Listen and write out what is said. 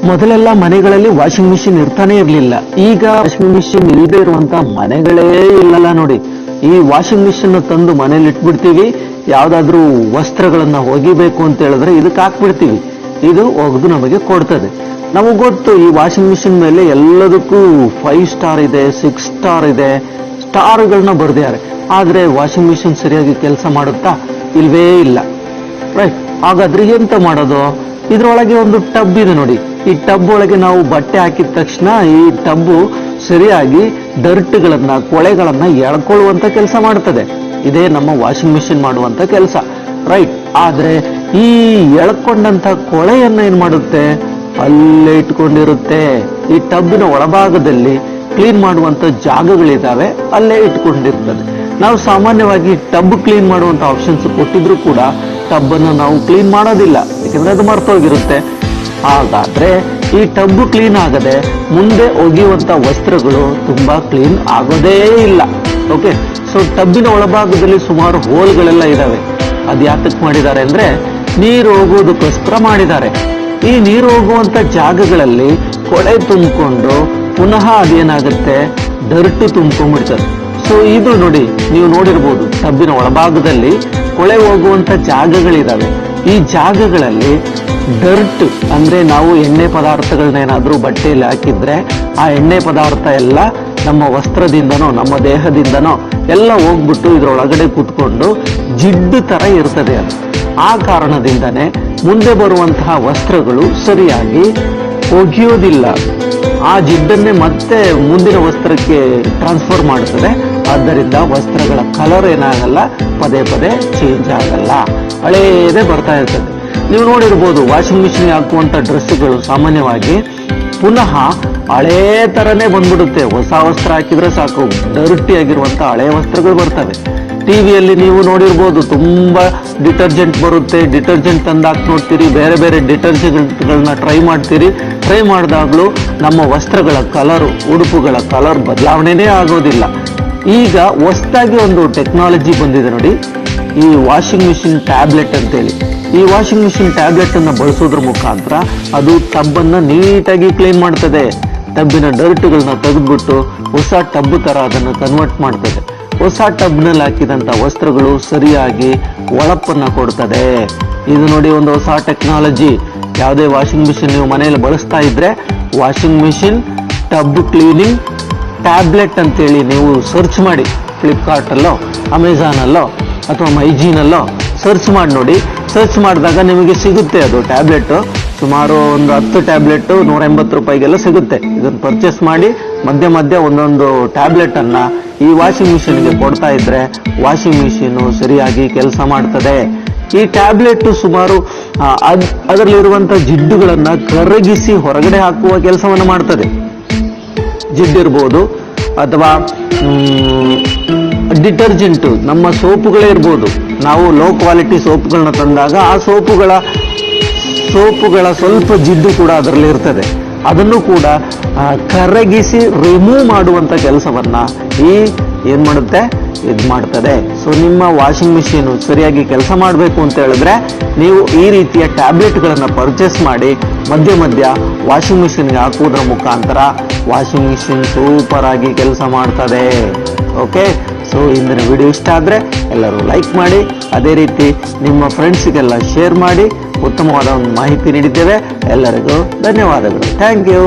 ಮೊದಲೆಲ್ಲ ಮನೆಗಳಲ್ಲಿ washing machine ಇರ್ತಾನೆ ಇರ್ಲಿಲ್ಲ. ಈಗ ವಾಷಿಂಗ್ ಮಿಷಿನ್ ಇಲ್ಲದೆ ಇರುವಂತ ಮನೆಗಳೇ ಇಲ್ಲಲ್ಲ ನೋಡಿ. ಈ ವಾಷಿಂಗ್ ಮಿಷಿನ್ ತಂದು ಮನೇಲಿ ಇಟ್ಬಿಡ್ತೀವಿ. ಯಾವ್ದಾದ್ರೂ ವಸ್ತ್ರಗಳನ್ನ ಒಗಿಬೇಕು ಅಂತ ಹೇಳಿದ್ರೆ ಇದಕ್ಕೆ ಹಾಕ್ಬಿಡ್ತೀವಿ, ಇದು ಒಗೆದು ನಮಗೆ ಕೊಡ್ತದೆ. ನಮಗ್ ಗೊತ್ತು ಈ ವಾಷಿಂಗ್ ಮಿಷಿನ್ ಮೇಲೆ ಎಲ್ಲದಕ್ಕೂ 5 ಸ್ಟಾರ್ ಇದೆ, 6 ಸ್ಟಾರ್ ಇದೆ, ಸ್ಟಾರ್ಗಳನ್ನ ಬರ್ದಿದ್ದಾರೆ. ಆದ್ರೆ ವಾಷಿಂಗ್ ಮಿಷಿನ್ ಸರಿಯಾಗಿ ಕೆಲಸ ಮಾಡುತ್ತಾ? ಇಲ್ವೇ ಇಲ್ಲ. ರೈಟ್, ಹಾಗಾದ್ರೆ ಎಂತ ಮಾಡೋದು? ಇದ್ರೊಳಗೆ ಒಂದು ಟಬ್ ಇದೆ ನೋಡಿ. ಈ ಟಬ್ ಒಳಗೆ ನಾವು ಬಟ್ಟೆ ಹಾಕಿದ ತಕ್ಷಣ ಈ ಟಬ್ಬು ಸರಿಯಾಗಿ ಡರ್ಟ್ಗಳನ್ನ, ಕೊಳೆಗಳನ್ನ ಎಳ್ಕೊಳ್ಳುವಂತ ಕೆಲಸ ಮಾಡ್ತದೆ. ಇದೇ ನಮ್ಮ ವಾಷಿಂಗ್ ಮಿಷಿನ್ ಮಾಡುವಂತ ಕೆಲಸ. ರೈಟ್, ಆದ್ರೆ ಈ ಎಳ್ಕೊಂಡಂತ ಕೊಳೆಯನ್ನ ಏನ್ ಮಾಡುತ್ತೆ? ಅಲ್ಲೇ ಇಟ್ಕೊಂಡಿರುತ್ತೆ. ಈ ಟಬ್ಬಿನ ಒಳಭಾಗದಲ್ಲಿ ಕ್ಲೀನ್ ಮಾಡುವಂತ ಜಾಗಗಳಿದಾವೆ, ಅಲ್ಲೇ ಇಟ್ಕೊಂಡಿರ್ತದೆ. ನಾವು ಸಾಮಾನ್ಯವಾಗಿ ಟಬ್ ಕ್ಲೀನ್ ಮಾಡುವಂತ ಆಪ್ಷನ್ಸ್ ಕೊಟ್ಟಿದ್ರು ಕೂಡ ಟಬ್ ಅನ್ನು ನಾವು ಕ್ಲೀನ್ ಮಾಡೋದಿಲ್ಲ, ಯಾಕಂದ್ರೆ ಅದು ಮರ್ತೋಗಿರುತ್ತೆ. ಹಾಗಾದ್ರೆ ಈ ಟಬ್ ಕ್ಲೀನ್ ಆಗದೆ ಮುಂದೆ ಒಗೆಯುವಂತ ವಸ್ತ್ರಗಳು ತುಂಬಾ ಕ್ಲೀನ್ ಆಗೋದೇ ಇಲ್ಲ. ಓಕೆ, ಸೊ ಟಬ್ಬಿನ ಒಳಭಾಗದಲ್ಲಿ ಸುಮಾರು ಹೋಲ್ಗಳೆಲ್ಲ ಇದಾವೆ. ಅದ್ ಯಾತಕ್ ಮಾಡಿದ್ದಾರೆ ಅಂದ್ರೆ ನೀರು ಹೋಗೋದಕ್ಕೋಸ್ಕರ ಮಾಡಿದ್ದಾರೆ. ಈ ನೀರು ಹೋಗುವಂತ ಜಾಗಗಳಲ್ಲಿ ಕೊಳೆ ತುಂಬಿಕೊಂಡು ಪುನಃ ಅದೇನಾಗುತ್ತೆ, ಡರ್ಟ್ ತುಂಬ್ಕೊಂಡ್ಬಿಡ್ತದೆ. ಸೊ ಇದು ನೋಡಿ, ನೀವು ನೋಡಿರ್ಬೋದು ಟಬ್ಬಿನ ಒಳಭಾಗದಲ್ಲಿ ಕೊಳೆ ಹೋಗುವಂತ ಜಾಗಗಳಿದಾವೆ. ಈ ಜಾಗಗಳಲ್ಲಿ ಡರ್ಟ್ ಅಂದ್ರೆ ನಾವು ಎಣ್ಣೆ ಪದಾರ್ಥಗಳನ್ನ ಏನಾದ್ರೂ ಬಟ್ಟೆಯಲ್ಲಿ ಹಾಕಿದ್ರೆ ಆ ಎಣ್ಣೆ ಪದಾರ್ಥ ಎಲ್ಲ ನಮ್ಮ ವಸ್ತ್ರದಿಂದನೋ ನಮ್ಮ ದೇಹದಿಂದನೋ ಎಲ್ಲ ಹೋಗ್ಬಿಟ್ಟು ಇದ್ರೊಳಗಡೆ ಕೂತ್ಕೊಂಡು ಜಿಡ್ಡು ತರ ಇರ್ತದೆ. ಅದು ಆ ಕಾರಣದಿಂದನೇ ಮುಂದೆ ಬರುವಂತಹ ವಸ್ತ್ರಗಳು ಸರಿಯಾಗಿ ಒಗೆಯೋದಿಲ್ಲ. ಆ ಜಿಡ್ಡನ್ನೇ ಮತ್ತೆ ಮುಂದಿನ ವಸ್ತ್ರಕ್ಕೆ ಟ್ರಾನ್ಸ್ಫರ್ ಮಾಡುತ್ತದೆ. ಆದ್ದರಿಂದ ವಸ್ತ್ರಗಳ ಕಲರ್ ಏನಾಗಲ್ಲ, ಪದೇ ಪದೇ ಚೇಂಜ್ ಆಗಲ್ಲ, ಹಳೇದೇ ಬರ್ತಾ ಇರ್ತದೆ. ನೀವು ನೋಡಿರ್ಬೋದು ವಾಷಿಂಗ್ ಮಿಷಿನ್ ಹಾಕುವಂತ ಡ್ರೆಸ್ಗಳು ಸಾಮಾನ್ಯವಾಗಿ ಪುನಃ ಹಳೇ ತರನೇ ಬಂದ್ಬಿಡುತ್ತೆ. ಹೊಸ ವಸ್ತ್ರ ಹಾಕಿದ್ರೆ ಸಾಕು, ಡರ್ಟಿ ಆಗಿರುವಂತ ಹಳೆ ವಸ್ತ್ರಗಳು ಬರ್ತವೆ. ಟಿವಿಯಲ್ಲಿ ನೀವು ನೋಡಿರ್ಬೋದು ತುಂಬಾ ಡಿಟರ್ಜೆಂಟ್ ಬರುತ್ತೆ. ಡಿಟರ್ಜೆಂಟ್ ತಂದಾಕ್ ನೋಡ್ತೀರಿ, ಬೇರೆ ಬೇರೆ ಡಿಟರ್ಜೆಂಟ್ಗಳನ್ನ ಟ್ರೈ ಮಾಡ್ತೀರಿ. ಟ್ರೈ ಮಾಡಿದಾಗ್ಲೂ ನಮ್ಮ ವಸ್ತ್ರಗಳ ಕಲರು, ಉಡುಪುಗಳ ಕಲರ್ ಬದಲಾವಣೆನೇ ಆಗೋದಿಲ್ಲ. ಈಗ ಹೊಸದಾಗಿ ಒಂದು ಟೆಕ್ನಾಲಜಿ ಬಂದಿದೆ ನೋಡಿ, ಈ ವಾಷಿಂಗ್ ಮಿಷಿನ್ ಟ್ಯಾಬ್ಲೆಟ್ ಅಂತೇಳಿ. ಈ ವಾಷಿಂಗ್ ಮಿಷಿನ್ ಟ್ಯಾಬ್ಲೆಟ್ ಅನ್ನ ಬಳಸೋದ್ರ ಮುಖಾಂತರ ಅದು ಟಬ್ ಅನ್ನ ನೀಟಾಗಿ ಕ್ಲೀನ್ ಮಾಡ್ತದೆ. ಟಬ್ಬಿನ ಡರ್ಟ್ಗಳನ್ನ ತೆಗೆದ್ಬಿಟ್ಟು ಹೊಸ ಟಬ್ ತರ ಅದನ್ನು ಕನ್ವರ್ಟ್ ಮಾಡ್ತದೆ. ಹೊಸ ಟಬ್ನಲ್ಲಿ ಹಾಕಿದಂತ ವಸ್ತ್ರಗಳು ಸರಿಯಾಗಿ ಹೊಳಪನ್ನ ಕೊಡ್ತದೆ. ಇದು ನೋಡಿ ಒಂದು ಹೊಸ ಟೆಕ್ನಾಲಜಿ. ಯಾವುದೇ ವಾಷಿಂಗ್ ಮಿಷಿನ್ ನೀವು ಮನೆಯಲ್ಲಿ ಬಳಸ್ತಾ ಇದ್ರೆ washing machine tub cleaning tablet ಅಂತೇಳಿ ನೀವು ಸರ್ಚ್ ಮಾಡಿ, ಫ್ಲಿಪ್ಕಾರ್ಟ್ ಅಲ್ಲೋ ಅಮೆಝಾನ್ ಅಲ್ಲೋ ಅಥವಾ ಮೈಜಿನಲ್ಲೋ ಸರ್ಚ್ ಮಾಡಿ ನೋಡಿ. ಸರ್ಚ್ ಮಾಡಿದಾಗ ನಿಮಗೆ ಸಿಗುತ್ತೆ ಅದು ಟ್ಯಾಬ್ಲೆಟ್. ಸುಮಾರು ಒಂದು 10 ಟ್ಯಾಬ್ಲೆಟ್ 180 ರೂಪಾಯಿಗೆಲ್ಲ ಸಿಗುತ್ತೆ. ಇದನ್ನು ಪರ್ಚೇಸ್ ಮಾಡಿ ಮಧ್ಯ ಮಧ್ಯ ಒಂದೊಂದು ಟ್ಯಾಬ್ಲೆಟ್ ಅನ್ನ ಈ ವಾಷಿಂಗ್ ಮಿಷಿನ್ಗೆ ಕೊಡ್ತಾ ಇದ್ರೆ ವಾಷಿಂಗ್ ಮಿಷಿನ್ ಸರಿಯಾಗಿ ಕೆಲಸ ಮಾಡ್ತದೆ. ಈ ಟ್ಯಾಬ್ಲೆಟ್ ಸುಮಾರು ಅದರಲ್ಲಿರುವಂತ ಜಿಡ್ಡುಗಳನ್ನ ಕರಗಿಸಿ ಹೊರಗಡೆ ಹಾಕುವ ಕೆಲಸವನ್ನು ಮಾಡ್ತದೆ. ಜಿಡ್ಡಿರ್ಬೋದು ಅಥವಾ ಡಿಟರ್ಜೆಂಟ್, ನಮ್ಮ ಸೋಪುಗಳೇ ಇರ್ಬೋದು. ನಾವು ಲೋ ಕ್ವಾಲಿಟಿ ಸೋಪುಗಳನ್ನ ತಂದಾಗ ಆ ಸೋಪುಗಳ ಸ್ವಲ್ಪ ಜಿಡ್ಡು ಕೂಡ ಅದರಲ್ಲಿ ಇರ್ತದೆ. ಅದನ್ನು ಕೂಡ ಕರಗಿಸಿ ರಿಮೂವ್ ಮಾಡುವಂತ ಕೆಲಸವನ್ನ ಏನ್ ಮಾಡುತ್ತೆ, ಇದು ಮಾಡ್ತದೆ. ಸೊ ನಿಮ್ಮ ವಾಷಿಂಗ್ ಮಿಷಿನ್ ಸರಿಯಾಗಿ ಕೆಲಸ ಮಾಡಬೇಕು ಅಂತ ಹೇಳಿದ್ರೆ ನೀವು ಈ ರೀತಿಯ ಟ್ಯಾಬ್ಲೆಟ್ಗಳನ್ನ ಪರ್ಚೇಸ್ ಮಾಡಿ ಮಧ್ಯ ಮಧ್ಯ ವಾಷಿಂಗ್ ಮಿಷಿನ್ಗೆ ಹಾಕುವುದರ ಮುಖಾಂತರ ವಾಷಿಂಗ್ ಮಿಷಿನ್ ಸೂಪರ್ ಆಗಿ ಕೆಲಸ ಮಾಡ್ತದೆ. ಓಕೆ, ಸೊ ಇಂದಿನ ವಿಡಿಯೋ ಇಷ್ಟ ಆದ್ರೆ ಎಲ್ಲರೂ ಲೈಕ್ ಮಾಡಿ, ಅದೇ ರೀತಿ ನಿಮ್ಮ ಫ್ರೆಂಡ್ಸ್ಗೆಲ್ಲ ಶೇರ್ ಮಾಡಿ. ಉತ್ತಮವಾದ ಒಂದು ಮಾಹಿತಿ ನೀಡಿದ್ದೇವೆ. ಎಲ್ಲರಿಗೂ ಧನ್ಯವಾದಗಳು. Thank you.